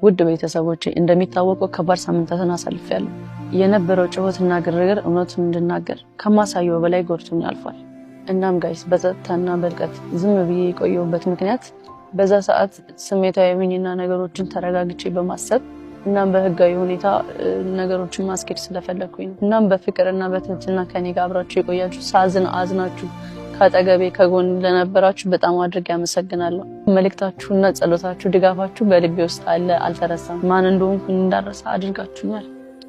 ውድ ቤተሰቦቼ እንደሚታወቀው ከባድ ሳምንታትን አሳልፌያለሁ። የነበረው ጩኸትና ግርግር እውነቱን እንድናገር ከማሳየው በላይ ጎድቶኝ አልፏል። እናም ጋይስ በጸጥታና በርቀት ዝም ብዬ የቆየሁበት ምክንያት በዛ ሰዓት ስሜታዊ የሆንና ነገሮችን ተረጋግቼ በማሰብ እናም በህጋዊ ሁኔታ ነገሮችን ማስኬድ ስለፈለኩኝ ነው። እናም በፍቅርና በትህትና ከኔ ጋር አብራችሁ የቆያችሁ ሳዝን አዝናችሁ ካጠገቤ ከጎን ለነበራችሁ በጣም አድርጌ አመሰግናለሁ። መልእክታችሁና ጸሎታችሁ ድጋፋችሁ በልቤ ውስጥ አለ፣ አልተረሳም። ማን እንደሆንኩ እንዳረሳ አድርጋችሁኛል።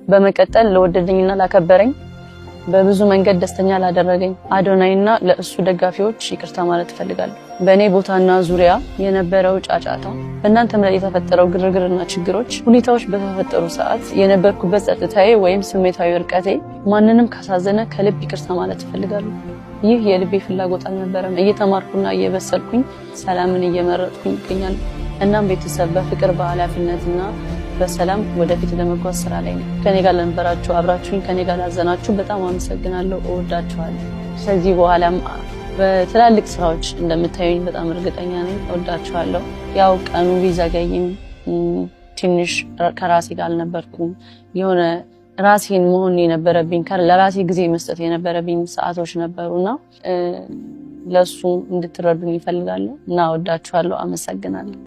በመቀጠል ለወደደኝና ላከበረኝ በብዙ መንገድ ደስተኛ ላደረገኝ አዶናይና ለእሱ ደጋፊዎች ይቅርታ ማለት እፈልጋለሁ። በእኔ ቦታና ዙሪያ የነበረው ጫጫታ፣ በእናንተም ላይ የተፈጠረው ግርግርና ችግሮች፣ ሁኔታዎች በተፈጠሩ ሰዓት የነበርኩበት ጸጥታዬ ወይም ስሜታዊ እርቀቴ ማንንም ካሳዘነ ከልብ ይቅርታ ማለት እፈልጋለሁ። ይህ የልቤ ፍላጎት አልነበረም። እየተማርኩና እየበሰልኩኝ ሰላምን እየመረጥኩኝ ይገኛል። እናም ቤተሰብ በፍቅር በኃላፊነትና በሰላም ወደፊት ለመጓዝ ስራ ላይ ነው። ከኔ ጋር ለነበራችሁ አብራችሁኝ ከኔ ጋር ላዘናችሁ በጣም አመሰግናለሁ። እወዳችኋለሁ። ከዚህ በኋላም በትላልቅ ስራዎች እንደምታዩኝ በጣም እርግጠኛ ነኝ። እወዳችኋለሁ። ያው ቀኑ ቢዘገይም ትንሽ ከራሴ ጋር አልነበርኩም። የሆነ ራሴን መሆን የነበረብኝ ለራሴ ጊዜ መስጠት የነበረብኝ ሰዓቶች ነበሩና ለሱ እንድትረዱኝ ይፈልጋለሁ እና እወዳችኋለሁ። አመሰግናለሁ።